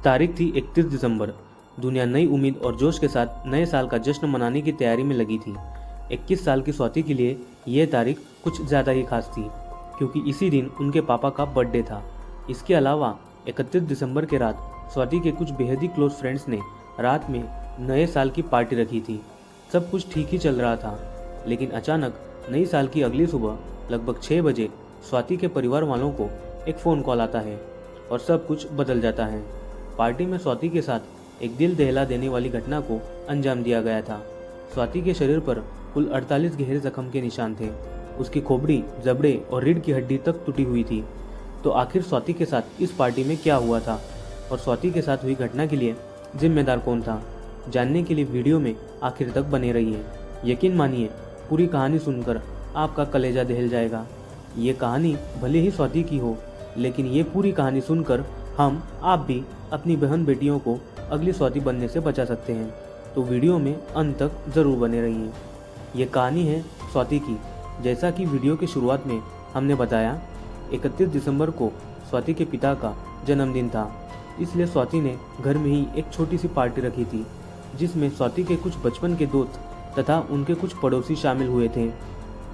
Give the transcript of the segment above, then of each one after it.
तारीख थी 31 दिसंबर। दुनिया नई उम्मीद और जोश के साथ नए साल का जश्न मनाने की तैयारी में लगी थी। 21 साल की स्वाति के लिए यह तारीख कुछ ज़्यादा ही खास थी, क्योंकि इसी दिन उनके पापा का बर्थडे था। इसके अलावा 31 दिसंबर के रात स्वाति के कुछ बेहद ही क्लोज फ्रेंड्स ने रात में नए साल की पार्टी रखी थी। सब कुछ ठीक ही चल रहा था, लेकिन अचानक नई साल की अगली सुबह लगभग 6 बजे स्वाति के परिवार वालों को एक फ़ोन कॉल आता है और सब कुछ बदल जाता है। पार्टी में स्वाति के साथ एक दिल दहला देने वाली घटना को अंजाम दिया गया था। स्वाति के शरीर पर कुल 48 गहरे जख्म के निशान थे। उसकी खोपड़ी, जबड़े और रीढ़ की हड्डी तक टूटी हुई थी। तो आखिर स्वाति के साथ इस पार्टी में क्या हुआ था और स्वाति के साथ हुई घटना के लिए जिम्मेदार कौन था? जानने के लिए वीडियो में आखिर तक बने रहिए। यकीन मानिए, पूरी कहानी सुनकर आपका कलेजा दहल जाएगा। ये कहानी भले ही स्वाति की हो, लेकिन ये पूरी कहानी सुनकर आप भी अपनी बहन बेटियों को अगली स्वाति बनने से बचा सकते हैं। तो वीडियो में अंत तक ज़रूर बने रहिए। ये कहानी है स्वाति की। जैसा कि वीडियो की शुरुआत में हमने बताया, 31 दिसंबर को स्वाति के पिता का जन्मदिन था, इसलिए स्वाति ने घर में ही एक छोटी सी पार्टी रखी थी, जिसमें स्वाति के कुछ बचपन के दोस्त तथा उनके कुछ पड़ोसी शामिल हुए थे।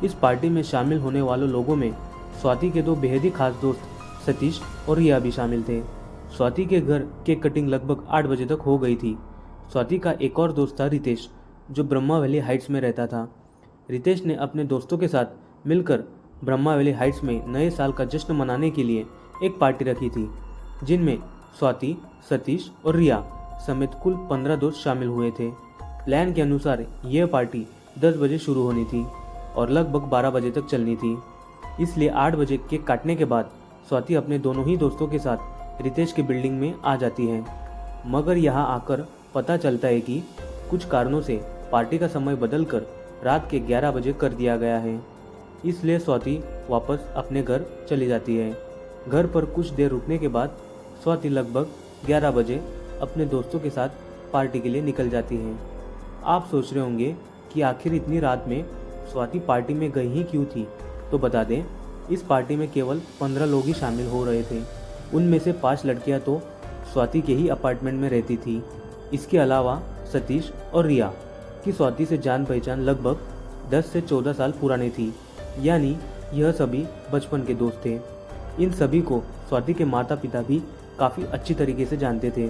इस पार्टी में शामिल होने वालों लोगों में स्वाति के दो बेहद ही खास दोस्त सतीश और रिया भी शामिल थे। स्वाति के घर केक कटिंग लगभग 8 बजे तक हो गई थी। स्वाति का एक और दोस्त था रितेश, जो ब्रह्मा वैली हाइट्स में रहता था। रितेश ने अपने दोस्तों के साथ मिलकर ब्रह्मा वैली हाइट्स में नए साल का जश्न मनाने के लिए एक पार्टी रखी थी, जिनमें स्वाति, सतीश और रिया समेत कुल 15 दोस्त शामिल हुए थे। प्लान के अनुसार यह पार्टी 10 बजे शुरू होनी थी और लगभग 12 बजे तक चलनी थी। इसलिए 8 बजे केक काटने के बाद स्वाति अपने दोनों ही दोस्तों के साथ रितेश की बिल्डिंग में आ जाती है। मगर यहाँ आकर पता चलता है कि कुछ कारणों से पार्टी का समय बदलकर रात के 11 बजे कर दिया गया है। इसलिए स्वाति वापस अपने घर चली जाती है। घर पर कुछ देर रुकने के बाद स्वाति लगभग 11 बजे अपने दोस्तों के साथ पार्टी के लिए निकल जाती है। आप सोच रहे होंगे कि आखिर इतनी रात में स्वाति पार्टी में गई ही क्यों थी? तो बता दें, इस पार्टी में केवल 15 लोग ही शामिल हो रहे थे। उनमें से 5 लड़कियां तो स्वाति के ही अपार्टमेंट में रहती थी। इसके अलावा सतीश और रिया की स्वाति से जान पहचान लगभग 10 से 14 साल पुरानी थी, यानी यह सभी बचपन के दोस्त थे। इन सभी को स्वाति के माता पिता भी काफ़ी अच्छी तरीके से जानते थे।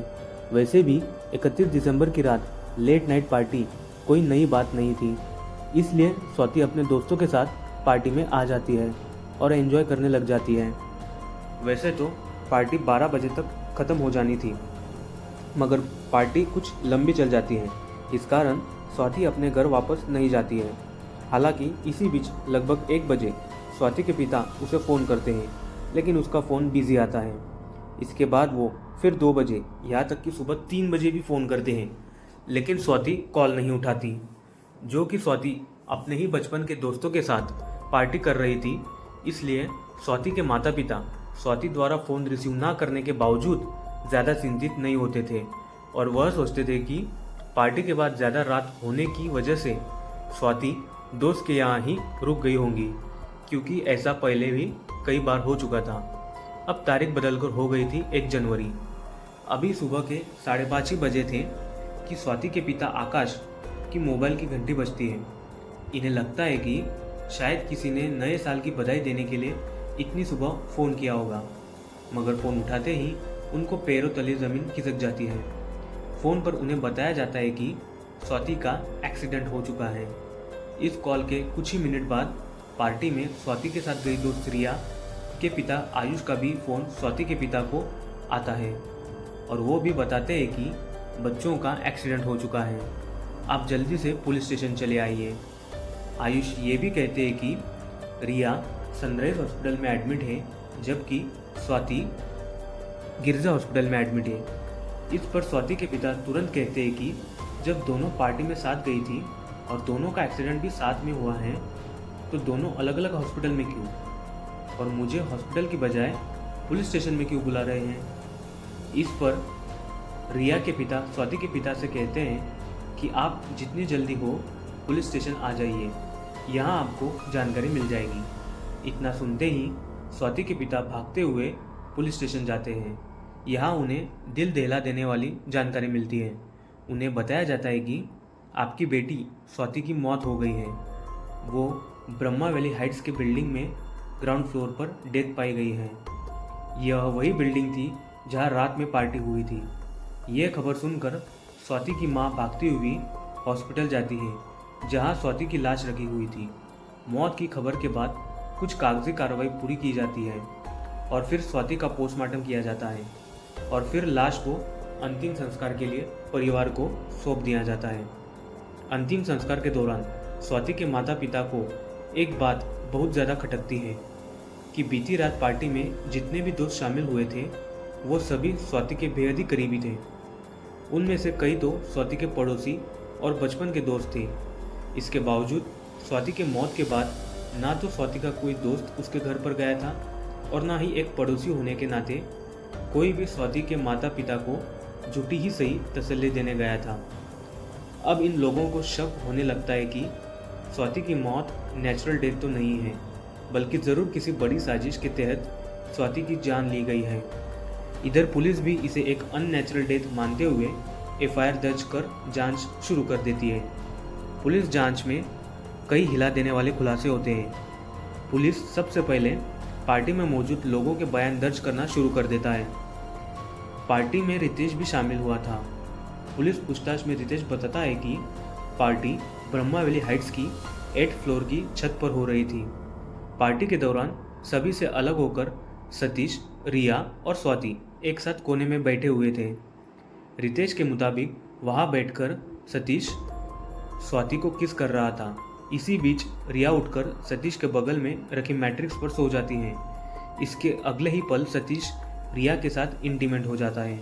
वैसे भी 31 दिसंबर की रात लेट नाइट पार्टी कोई नई बात नहीं थी, इसलिए स्वाति अपने दोस्तों के साथ पार्टी में आ जाती है और एंजॉय करने लग जाती है। वैसे तो पार्टी 12 बजे तक ख़त्म हो जानी थी, मगर पार्टी कुछ लंबी चल जाती है। इस कारण स्वाति अपने घर वापस नहीं जाती है। हालांकि इसी बीच लगभग 1 बजे स्वाति के पिता उसे फ़ोन करते हैं, लेकिन उसका फ़ोन बिजी आता है। इसके बाद वो फिर 2 बजे, यहाँ तक कि सुबह 3 बजे भी फ़ोन करते हैं, लेकिन स्वाति कॉल नहीं उठाती। जो कि स्वाति अपने ही बचपन के दोस्तों के साथ पार्टी कर रही थी, इसलिए स्वाति के माता पिता स्वाति द्वारा फ़ोन रिसीव ना करने के बावजूद ज़्यादा चिंतित नहीं होते थे और वह सोचते थे कि पार्टी के बाद ज़्यादा रात होने की वजह से स्वाति दोस्त के यहाँ ही रुक गई होंगी, क्योंकि ऐसा पहले भी कई बार हो चुका था। अब तारीख बदलकर हो गई थी 1 जनवरी। अभी सुबह के 5:30 बजे थे कि स्वाति के पिता आकाश की मोबाइल की घंटी बजती है। इन्हें लगता है कि शायद किसी ने नए साल की बधाई देने के लिए इतनी सुबह फ़ोन किया होगा, मगर फ़ोन उठाते ही उनको पैरों तले ज़मीन खिसक जाती है। फ़ोन पर उन्हें बताया जाता है कि स्वाति का एक्सीडेंट हो चुका है। इस कॉल के कुछ ही मिनट बाद पार्टी में स्वाति के साथ गई दोस्त रिया के पिता आयुष का भी फ़ोन स्वाति के पिता को आता है और वो भी बताते हैं कि बच्चों का एक्सीडेंट हो चुका है, आप जल्दी से पुलिस स्टेशन चले आइए। आयुष ये भी कहते हैं कि रिया सनराइज हॉस्पिटल में एडमिट है, जबकि स्वाति गिरजा हॉस्पिटल में एडमिट है। इस पर स्वाति के पिता तुरंत कहते हैं कि जब दोनों पार्टी में साथ गई थी और दोनों का एक्सीडेंट भी साथ में हुआ है, तो दोनों अलग अलग हॉस्पिटल में क्यों, और मुझे हॉस्पिटल की बजाय पुलिस स्टेशन में क्यों बुला रहे हैं। इस पर रिया के पिता स्वाति के पिता से कहते हैं कि आप जितनी जल्दी हो पुलिस स्टेशन आ जाइए, यहाँ आपको जानकारी मिल जाएगी। इतना सुनते ही स्वाति के पिता भागते हुए पुलिस स्टेशन जाते हैं। यहाँ उन्हें दिल दहला देने वाली जानकारी मिलती है। उन्हें बताया जाता है कि आपकी बेटी स्वाति की मौत हो गई है। वो ब्रह्मा वैली हाइट्स के बिल्डिंग में ग्राउंड फ्लोर पर डेथ पाई गई है। यह वही बिल्डिंग थी जहाँ रात में पार्टी हुई थी। ये खबर सुनकर स्वाति की माँ भागती हुई हॉस्पिटल जाती है जहाँ स्वाति की लाश रखी हुई थी। मौत की खबर के बाद कुछ कागजी कार्रवाई पूरी की जाती है और फिर स्वाति का पोस्टमार्टम किया जाता है और फिर लाश को अंतिम संस्कार के लिए परिवार को सौंप दिया जाता है। अंतिम संस्कार के दौरान स्वाति के माता पिता को एक बात बहुत ज़्यादा खटकती है कि बीती रात पार्टी में जितने भी दोस्त शामिल हुए थे वो सभी स्वाति के बेहद ही करीबी थे। उनमें से कई तो स्वाति के पड़ोसी और बचपन के दोस्त थे। इसके बावजूद स्वाति के मौत के बाद ना तो स्वाति का कोई दोस्त उसके घर पर गया था और ना ही एक पड़ोसी होने के नाते कोई भी स्वाति के माता पिता को झूठी ही सही तसल्ली देने गया था। अब इन लोगों को शक होने लगता है कि स्वाति की मौत नेचुरल डेथ तो नहीं है, बल्कि ज़रूर किसी बड़ी साजिश के तहत स्वाति की जान ली गई है। इधर पुलिस भी इसे एक अननेचुरल डेथ मानते हुए एफआईआर दर्ज कर जांच शुरू कर देती है। पुलिस जांच में कई हिला देने वाले खुलासे होते हैं। पुलिस सबसे पहले पार्टी में मौजूद लोगों के बयान दर्ज करना शुरू कर देता है। पार्टी में रितेश भी शामिल हुआ था। पुलिस पूछताछ में रितेश बताता है कि पार्टी ब्रह्मा वैली हाइट्स की 8th फ्लोर की छत पर हो रही थी। पार्टी के दौरान सभी से अलग होकर सतीश, रिया और स्वाति एक साथ कोने में बैठे हुए थे। रितेश के मुताबिक वहां बैठकर सतीश स्वाति को किस कर रहा था। इसी बीच रिया उठकर सतीश के बगल में रखी मैट्रिक्स पर सो जाती है। इसके अगले ही पल सतीश रिया के साथ इंटीमेट हो जाता है।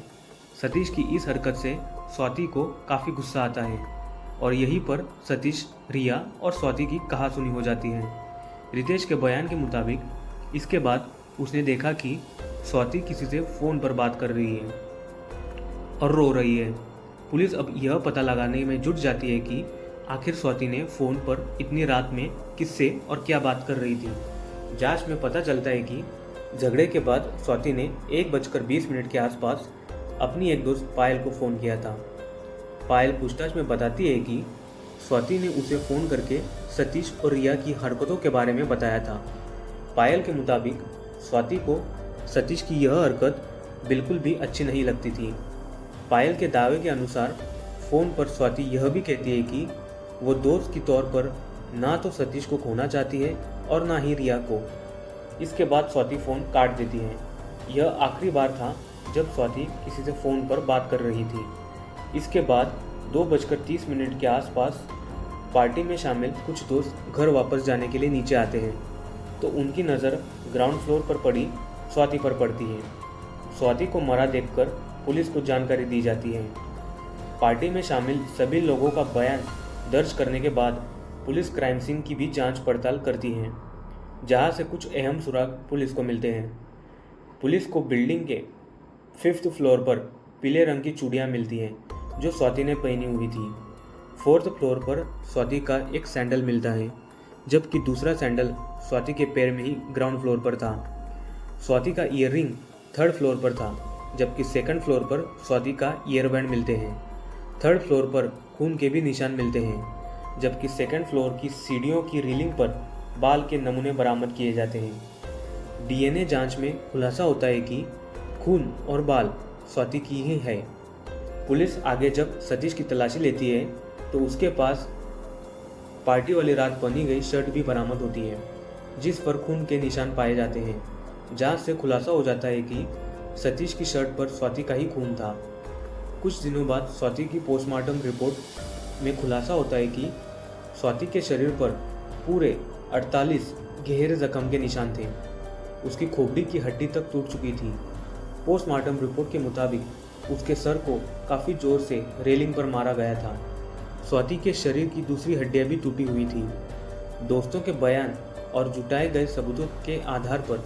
सतीश की इस हरकत से स्वाति को काफ़ी गुस्सा आता है और यहीं पर सतीश, रिया और स्वाति की कहासुनी हो जाती है। रितेश के बयान के मुताबिक इसके बाद उसने देखा कि स्वाति किसी से फ़ोन पर बात कर रही है और रो रही है। पुलिस अब यह पता लगाने में जुट जाती है कि आखिर स्वाति ने फ़ोन पर इतनी रात में किससे और क्या बात कर रही थी। जांच में पता चलता है कि झगड़े के बाद स्वाति ने 1:20 के आसपास अपनी एक दोस्त पायल को फ़ोन किया था। पायल पूछताछ में बताती है कि स्वाति ने उसे फ़ोन करके सतीश और रिया की हरकतों के बारे में बताया था। पायल के मुताबिक स्वाति को सतीश की यह हरकत बिल्कुल भी अच्छी नहीं लगती थी। पायल के दावे के अनुसार फ़ोन पर स्वाति यह भी कहती है कि वो दोस्त के तौर पर ना तो सतीश को खोना चाहती है और ना ही रिया को। इसके बाद स्वाति फ़ोन काट देती है। यह आखिरी बार था जब स्वाति किसी से फ़ोन पर बात कर रही थी। इसके बाद 2:30 के आसपास पार्टी में शामिल कुछ दोस्त घर वापस जाने के लिए नीचे आते हैं तो उनकी नज़र ग्राउंड फ्लोर पर पड़ी स्वाति पर पड़ती है। स्वाति को मरा देखकर पुलिस को जानकारी दी जाती है। पार्टी में शामिल सभी लोगों का बयान दर्ज करने के बाद पुलिस क्राइम सीन की भी जांच पड़ताल करती है, जहां से कुछ अहम सुराग पुलिस को मिलते हैं। पुलिस को बिल्डिंग के 5th फ्लोर पर पीले रंग की चूड़ियाँ मिलती हैं जो स्वाति ने पहनी हुई थी। 4th फ्लोर पर स्वाति का एक सैंडल मिलता है, जबकि दूसरा सैंडल स्वाति के पैर में ही ग्राउंड फ्लोर पर था। स्वाति का ईयररिंग 3rd फ्लोर पर था, जबकि 2nd फ्लोर पर स्वाति का ईयरबैंड मिलते हैं। 3rd फ्लोर पर खून के भी निशान मिलते हैं, जबकि 2nd फ्लोर की सीढ़ियों की रेलिंग पर बाल के नमूने बरामद किए जाते हैं। डीएनए जांच में खुलासा होता है कि खून और बाल स्वाति की ही है। पुलिस आगे जब सतीश की तलाशी लेती है तो उसके पास पार्टी वाली रात पहनी गई शर्ट भी बरामद होती है, जिस पर खून के निशान पाए जाते हैं। जांच से खुलासा हो जाता है कि सतीश की शर्ट पर स्वाति का ही खून था। कुछ दिनों बाद स्वाति की पोस्टमार्टम रिपोर्ट में खुलासा होता है कि स्वाति के शरीर पर पूरे 48 गहरे जख्म के निशान थे। उसकी खोपड़ी की हड्डी तक टूट चुकी थी। पोस्टमार्टम रिपोर्ट के मुताबिक उसके सर को काफ़ी जोर से रेलिंग पर मारा गया था। स्वाति के शरीर की दूसरी हड्डियां भी टूटी हुई थी। दोस्तों के बयान और जुटाए गए सबूतों के आधार पर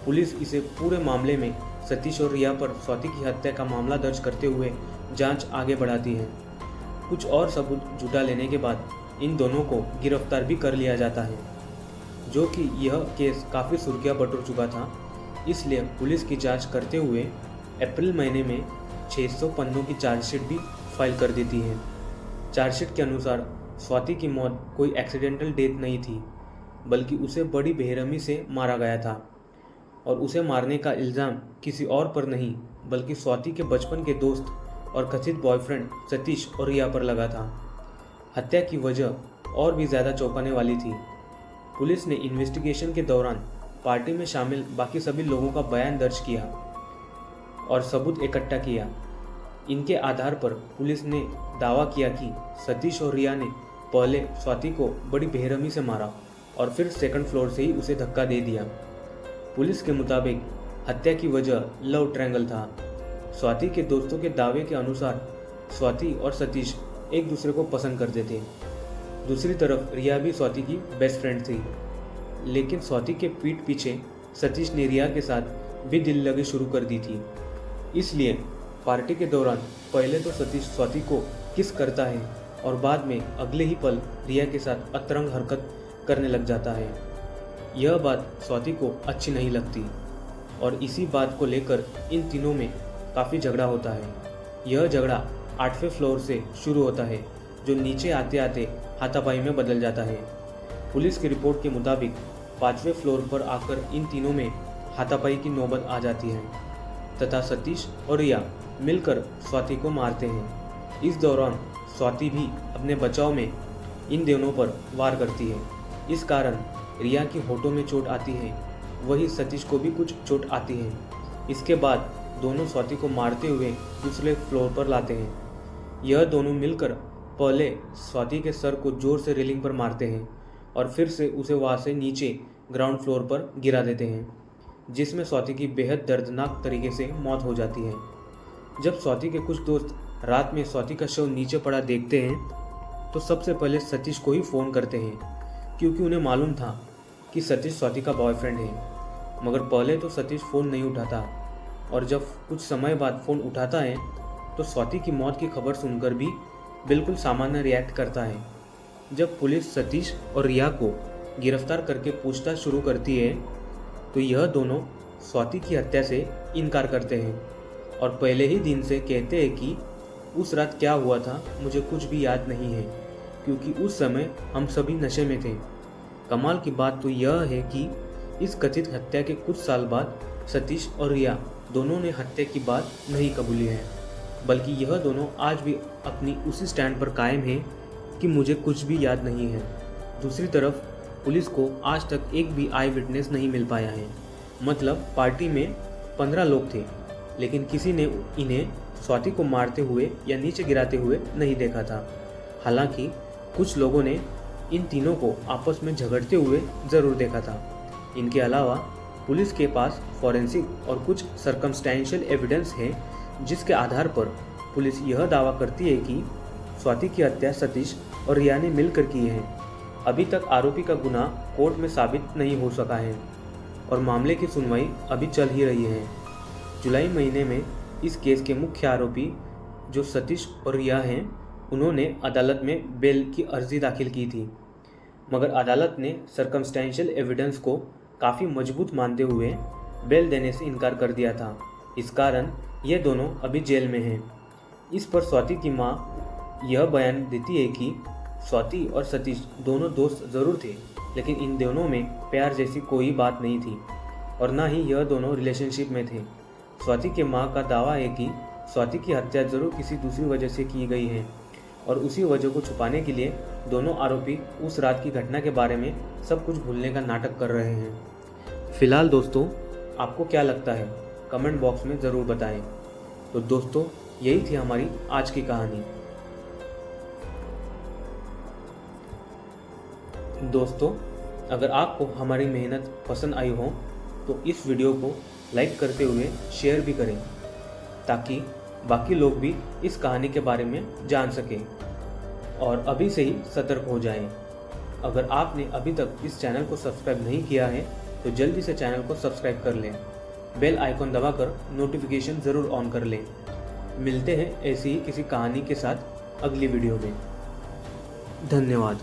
पुलिस इसे पूरे मामले में सतीश और रिया पर स्वाति की हत्या का मामला दर्ज करते हुए जांच आगे बढ़ाती है। कुछ और सबूत जुटा लेने के बाद इन दोनों को गिरफ्तार भी कर लिया जाता है, जो कि यह केस काफ़ी सुर्खियां बटोर चुका था। इसलिए पुलिस की जांच करते हुए अप्रैल महीने में 600 पन्नों की चार्जशीट भी फाइल कर देती है। चार्जशीट के अनुसार स्वाति की मौत कोई एक्सीडेंटल डेथ नहीं थी, बल्कि उसे बड़ी बेरहमी से मारा गया था और उसे मारने का इल्ज़ाम किसी और पर नहीं बल्कि स्वाति के बचपन के दोस्त और कथित बॉयफ्रेंड सतीश और रिया पर लगा था। हत्या की वजह और भी ज़्यादा चौंकाने वाली थी। पुलिस ने इन्वेस्टिगेशन के दौरान पार्टी में शामिल बाकी सभी लोगों का बयान दर्ज किया और सबूत इकट्ठा किया। इनके आधार पर पुलिस ने दावा किया कि सतीश और रिया ने पहले स्वाति को बड़ी बेरहमी से मारा और फिर सेकंड फ्लोर से ही उसे धक्का दे दिया। पुलिस के मुताबिक हत्या की वजह लव ट्रायंगल था। स्वाति के दोस्तों के दावे के अनुसार स्वाति और सतीश एक दूसरे को पसंद करते थे। दूसरी तरफ रिया भी स्वाति की बेस्ट फ्रेंड थी, लेकिन स्वाति के पीठ पीछे सतीश ने रिया के साथ भी दिल लगी शुरू कर दी थी। इसलिए पार्टी के दौरान पहले तो सतीश स्वाति को किस करता है और बाद में अगले ही पल रिया के साथ अतरंग हरकत करने लग जाता है। यह बात स्वाति को अच्छी नहीं लगती और इसी बात को लेकर इन तीनों में काफ़ी झगड़ा होता है। यह झगड़ा 8वें फ्लोर से शुरू होता है, जो नीचे आते आते हाथापाई में बदल जाता है। पुलिस की रिपोर्ट के मुताबिक 5वें फ्लोर पर आकर इन तीनों में हाथापाई की नौबत आ जाती है तथा सतीश और रिया मिलकर स्वाति को मारते हैं। इस दौरान स्वाति भी अपने बचाव में इन दोनों पर वार करती है। इस कारण रिया की होठों में चोट आती है, वही सतीश को भी कुछ चोट आती है। इसके बाद दोनों स्वाति को मारते हुए दूसरे फ्लोर पर लाते हैं। यह दोनों मिलकर पहले स्वाति के सर को जोर से रेलिंग पर मारते हैं और फिर से उसे वहाँ से नीचे ग्राउंड फ्लोर पर गिरा देते हैं, जिसमें स्वाति की बेहद दर्दनाक तरीके से मौत हो जाती है। जब स्वाति के कुछ दोस्त रात में स्वाति का शव नीचे पड़ा देखते हैं तो सबसे पहले सतीश को ही फ़ोन करते हैं, क्योंकि उन्हें मालूम था कि सतीश स्वाति का बॉयफ्रेंड है। मगर पहले तो सतीश फ़ोन नहीं उठाता और जब कुछ समय बाद फ़ोन उठाता है तो स्वाति की मौत की खबर सुनकर भी बिल्कुल सामान्य रिएक्ट करता है। जब पुलिस सतीश और रिया को गिरफ्तार करके पूछताछ शुरू करती है तो यह दोनों स्वाति की हत्या से इनकार करते हैं और पहले ही दिन से कहते हैं कि उस रात क्या हुआ था मुझे कुछ भी याद नहीं है, क्योंकि उस समय हम सभी नशे में थे। कमाल की बात तो यह है कि इस कथित हत्या के कुछ साल बाद सतीश और रिया दोनों ने हत्या की बात नहीं कबूली है, बल्कि यह दोनों आज भी अपनी उसी स्टैंड पर कायम हैं कि मुझे कुछ भी याद नहीं है। दूसरी तरफ पुलिस को आज तक एक भी आई विटनेस नहीं मिल पाया है। मतलब पार्टी में 15 लोग थे, लेकिन किसी ने इन्हें स्वाति को मारते हुए या नीचे गिराते हुए नहीं देखा था। हालांकि कुछ लोगों ने इन तीनों को आपस में झगड़ते हुए ज़रूर देखा था। इनके अलावा पुलिस के पास फॉरेंसिक और कुछ सर्कमस्टेंशियल एविडेंस है, जिसके आधार पर पुलिस यह दावा करती है कि स्वाति की हत्या सतीश और रिया ने मिलकर की है। अभी तक आरोपी का गुनाह कोर्ट में साबित नहीं हो सका है और मामले की सुनवाई अभी चल ही रही है। जुलाई महीने में इस केस के मुख्य आरोपी जो सतीश और रिया हैं, उन्होंने अदालत में बेल की अर्जी दाखिल की थी, मगर अदालत ने सर्कमस्टेंशियल एविडेंस को काफ़ी मजबूत मानते हुए बेल देने से इनकार कर दिया था। इस कारण ये दोनों अभी जेल में हैं। इस पर स्वाति की मां यह बयान देती है कि स्वाति और सतीश दोनों दोस्त ज़रूर थे, लेकिन इन दोनों में प्यार जैसी कोई बात नहीं थी और ना ही यह दोनों रिलेशनशिप में थे। स्वाति के मां का दावा है कि स्वाति की हत्या ज़रूर किसी दूसरी वजह से की गई है और उसी वजह को छुपाने के लिए दोनों आरोपी उस रात की घटना के बारे में सब कुछ भूलने का नाटक कर रहे हैं। फिलहाल दोस्तों, आपको क्या लगता है कमेंट बॉक्स में ज़रूर बताएं। तो दोस्तों, यही थी हमारी आज की कहानी। दोस्तों, अगर आपको हमारी मेहनत पसंद आई हो तो इस वीडियो को लाइक करते हुए शेयर भी करें, ताकि बाकी लोग भी इस कहानी के बारे में जान सकें और अभी से ही सतर्क हो जाएं। अगर आपने अभी तक इस चैनल को सब्सक्राइब नहीं किया है तो जल्दी से चैनल को सब्सक्राइब कर लें। बेल आइकॉन दबाकर नोटिफिकेशन ज़रूर ऑन कर लें। मिलते हैं ऐसी ही किसी कहानी के साथ अगली वीडियो में। धन्यवाद।